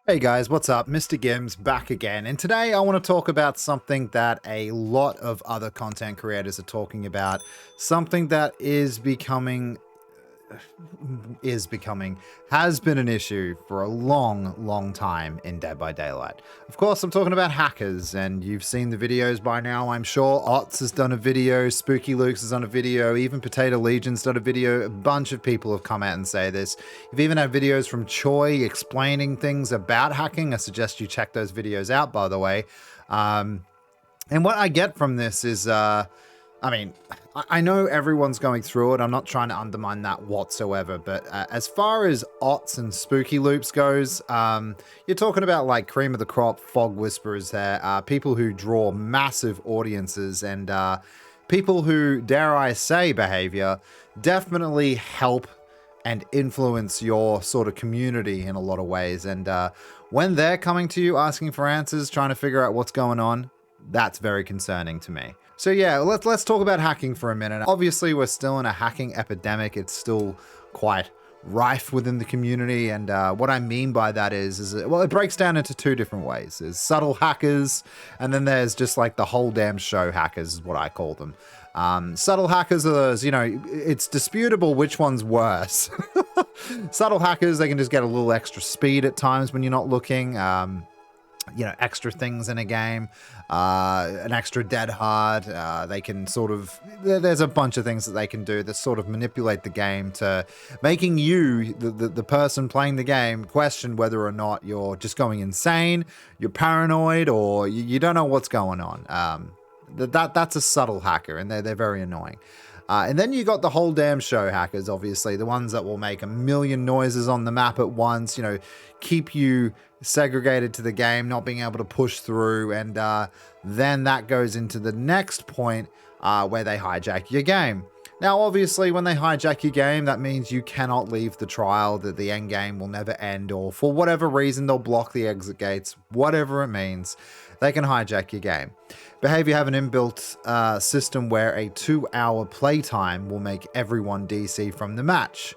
Hey guys, what's up? Mr. Gims back again, and today I want to talk about something that a lot of other content creators are talking about, something that has been an issue for a long time in Dead by Daylight. Of course, I'm talking about hackers, and you've seen the videos by now, I'm sure. Ots has done a video, Spooky Luke's has done a video, even Potato Legion's done a video. A bunch of people have come out and say this. You've even had videos from Choi explaining things about hacking. I suggest you check those videos out, by the way. And what I get from this is, I know everyone's going through it. I'm not trying to undermine that whatsoever. But as far as Ots and Spooky Loops goes, you're talking about like cream of the crop, fog whisperers there, people who draw massive audiences and people who, dare I say, behavior definitely help and influence your sort of community in a lot of ways. And when they're coming to you asking for answers, trying to figure out what's going on, that's very concerning to me. So yeah, let's talk about hacking for a minute. Obviously, we're still in a hacking epidemic. It's still quite rife within the community. And what I mean by that is it breaks down into two different ways. There's subtle hackers, and then there's just like the whole damn show hackers is what I call them. Subtle hackers are those, it's disputable which one's worse. Subtle hackers, they can just get a little extra speed at times when you're not looking. Extra things in a game, an extra dead hard. They can sort of, there's a bunch of things that they can do that sort of manipulate the game to making you, the person playing the game, question whether or not you're just going insane, you're paranoid, or you don't know what's going on. That's a subtle hacker, and they're very annoying. And then you got the whole damn show hackers, obviously, the ones that will make a million noises on the map at once, keep you segregated to the game, not being able to push through. And then that goes into the next point where they hijack your game. Now, obviously, when they hijack your game, that means you cannot leave the trial, that the end game will never end, or for whatever reason, they'll block the exit gates, whatever it means, they can hijack your game. Behavior have an inbuilt system where a 2-hour playtime will make everyone DC from the match.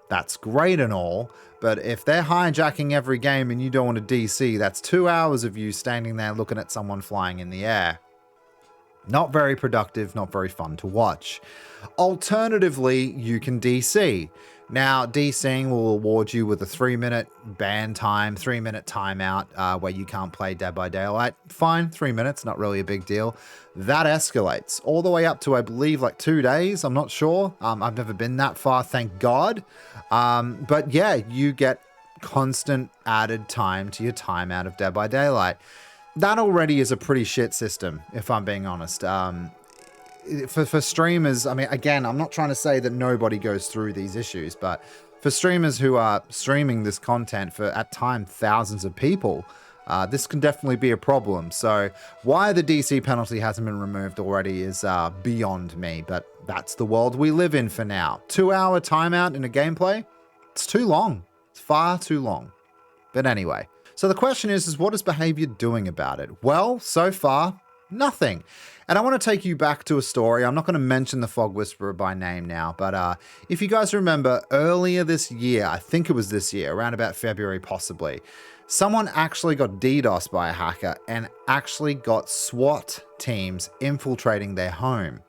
That's great and all, but if they're hijacking every game and you don't want to DC, that's 2 hours of you standing there looking at someone flying in the air. Not very productive, not very fun to watch. Alternatively, you can DC. Now, DCing will award you with a 3-minute ban time, 3-minute timeout where you can't play Dead by Daylight. Fine, 3 minutes, not really a big deal. That escalates all the way up to, I believe, like 2 days. I'm not sure. I've never been that far, thank God. But yeah, you get constant added time to your timeout of Dead by Daylight. That already is a pretty shit system, if I'm being honest. For streamers, again, I'm not trying to say that nobody goes through these issues, but for streamers who are streaming this content for, at times, thousands of people, this can definitely be a problem. So why the DC penalty hasn't been removed already is beyond me, but that's the world we live in for now. 2-hour timeout in a gameplay? It's too long. It's far too long. But anyway, so the question is what is behavior doing about it? Well, so far, nothing. And I want to take you back to a story. I'm not going to mention the Fog Whisperer by name now, but if you guys remember earlier this year, I think it was this year, around about February possibly, someone actually got DDoSed by a hacker and actually got SWAT teams infiltrating their home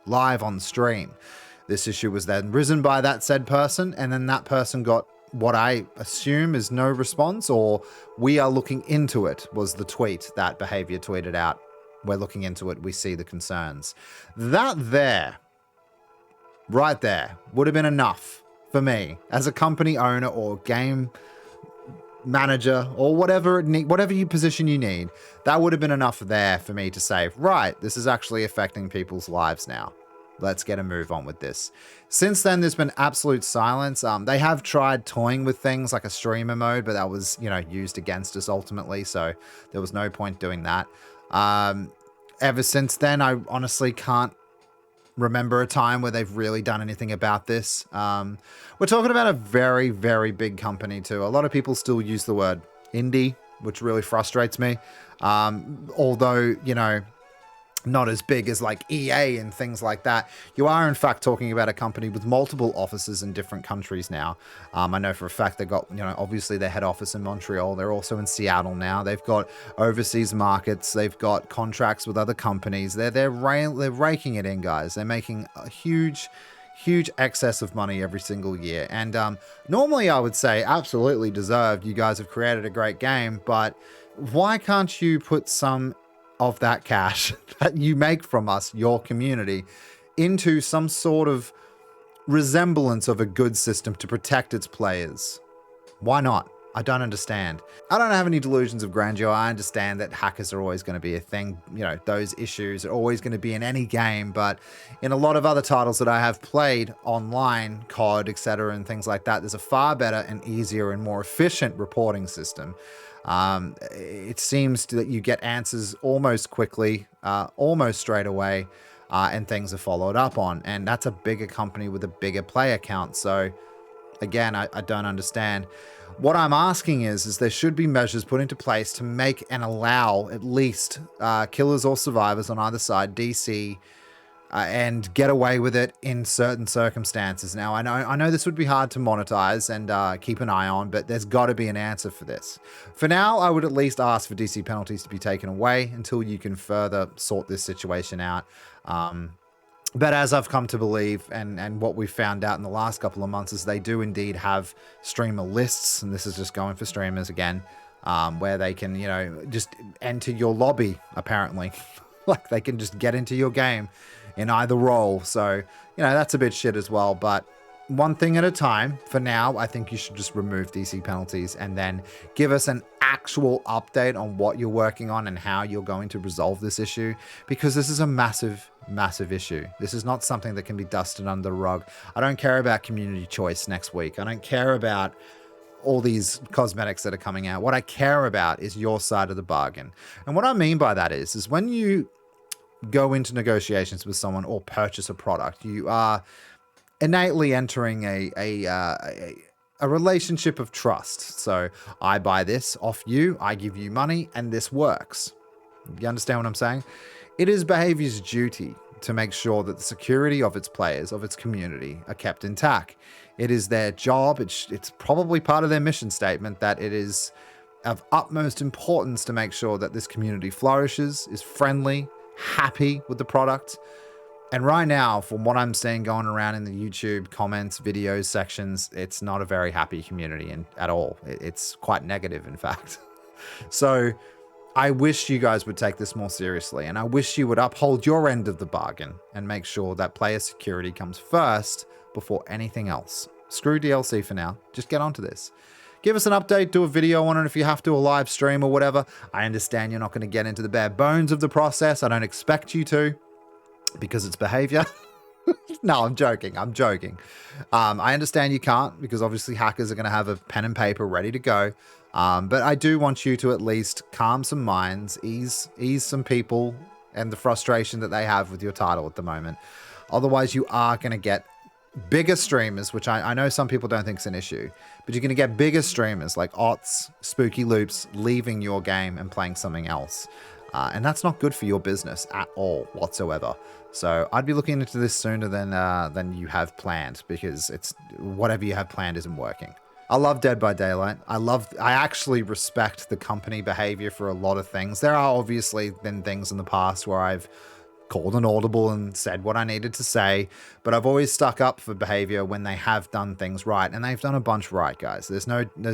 live on stream. This issue was then risen by that said person, and then that person got what I assume is no response, or we are looking into it, was the tweet that Behavior tweeted out. We're looking into it. We see the concerns. That there, right there, would have been enough for me as a company owner or game manager or whatever position you need. That would have been enough there for me to say, right, this is actually affecting people's lives now. Let's get a move on with this. Since then, there's been absolute silence. They have tried toying with things like a streamer mode, but that was, used against us ultimately. So there was no point doing that. Ever since then, I honestly can't remember a time where they've really done anything about this. We're talking about a very, very big company too. A lot of people still use the word indie, which really frustrates me. Although, not as big as like EA and things like that. You are in fact talking about a company with multiple offices in different countries now. I know for a fact they got, obviously their head office in Montreal. They're also in Seattle now. They've got overseas markets. They've got contracts with other companies. They're raking it in, guys. They're making a huge excess of money every single year. And normally I would say absolutely deserved. You guys have created a great game, but why can't you put some of that cash that you make from us, your community, into some sort of resemblance of a good system to protect its players? Why not? I don't understand. I don't have any delusions of grandeur. I understand that hackers are always going to be a thing. Those issues are always going to be in any game, but in a lot of other titles that I have played online, COD, etc., and things like that, there's a far better and easier and more efficient reporting system. It seems that you get answers almost quickly, almost straight away, and things are followed up on. And that's a bigger company with a bigger player count. So again, I don't understand. What I'm asking is there should be measures put into place to make and allow at least killers or survivors on either side DC and get away with it in certain circumstances. Now, I know this would be hard to monetize and keep an eye on, but there's got to be an answer for this. For now, I would at least ask for DC penalties to be taken away until you can further sort this situation out. But as I've come to believe, and what we've found out in the last couple of months, is they do indeed have streamer lists, and this is just going for streamers again, where they can, just enter your lobby, apparently. Like, they can just get into your game in either role. So, that's a bit shit as well. But one thing at a time. For now, I think you should just remove DC penalties and then give us an actual update on what you're working on and how you're going to resolve this issue, because this is a massive issue. This is not something that can be dusted under the rug. I don't care about community choice next week. I don't care about all these cosmetics that are coming out. What I care about is your side of the bargain. And what I mean by that is when you go into negotiations with someone or purchase a product, you are innately entering a relationship of trust. So I buy this off you, I give you money, and this works. You understand what I'm saying? It is behavior's duty to make sure that the security of its players, of its community, are kept intact. It is their job. It's probably part of their mission statement that it is of utmost importance to make sure that this community flourishes, is friendly, happy with the product. And right now, from what I'm seeing going around in the YouTube comments, videos sections, it's not a very happy community at all. It's quite negative, in fact. So I wish you guys would take this more seriously, and I wish you would uphold your end of the bargain and make sure that player security comes first before anything else. Screw DLC for now. Just get onto this. Give us an update, do a video on it if you have to, a live stream or whatever. I understand you're not going to get into the bare bones of the process. I don't expect you to, because it's behavior. No, I'm joking. I understand you can't, because obviously hackers are going to have a pen and paper ready to go. But I do want you to at least calm some minds, ease some people and the frustration that they have with your title at the moment. Otherwise, you are going to get bigger streamers, which I know some people don't think is an issue, but you're going to get bigger streamers like Ots, Spooky Loops, leaving your game and playing something else. And that's not good for your business at all whatsoever. So I'd be looking into this sooner than you have planned, because whatever you have planned isn't working. I love Dead by Daylight. I actually respect the company behavior for a lot of things. There are obviously been things in the past where I've called an audible and said what I needed to say, but I've always stuck up for behavior when they have done things right, and they've done a bunch right, guys. There's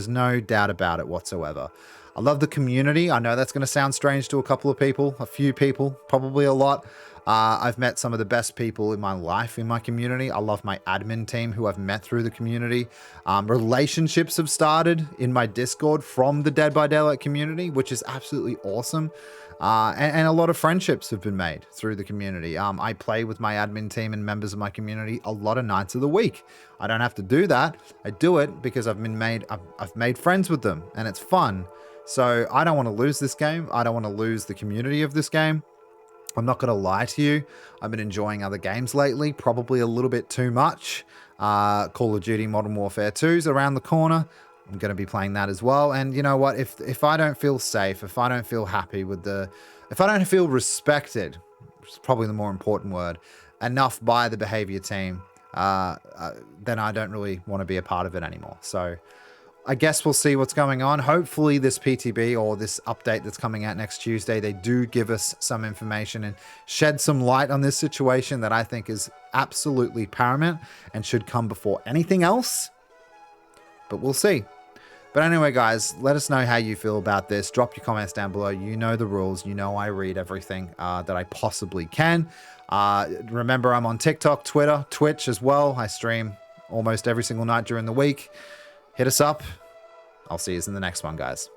no doubt about it whatsoever. I love the community. I know that's going to sound strange to a couple of people, a few people, probably a lot. I've met some of the best people in my life in my community. I love my admin team who I've met through the community. Relationships have started in my Discord from the Dead by Daylight community, which is absolutely awesome. And a lot of friendships have been made through the community. I play with my admin team and members of my community a lot of nights of the week. I don't have to do that. I do it because I've made friends with them, and it's fun. So I don't want to lose this game. I don't want to lose the community of this game. I'm not going to lie to you. I've been enjoying other games lately, probably a little bit too much. Call of Duty Modern Warfare 2 is around the corner. I'm going to be playing that as well. And you know what? If I don't feel safe, if I don't feel happy with if I don't feel respected which is probably the more important word, enough by the behavior team, then I don't really want to be a part of it anymore. So I guess we'll see what's going on. Hopefully this PTB or this update that's coming out next Tuesday, they do give us some information and shed some light on this situation that I think is absolutely paramount and should come before anything else. But we'll see. But anyway, guys, let us know how you feel about this. Drop your comments down below. You know the rules. You know I read everything that I possibly can. Remember, I'm on TikTok, Twitter, Twitch as well. I stream almost every single night during the week. Hit us up. I'll see you in the next one, guys.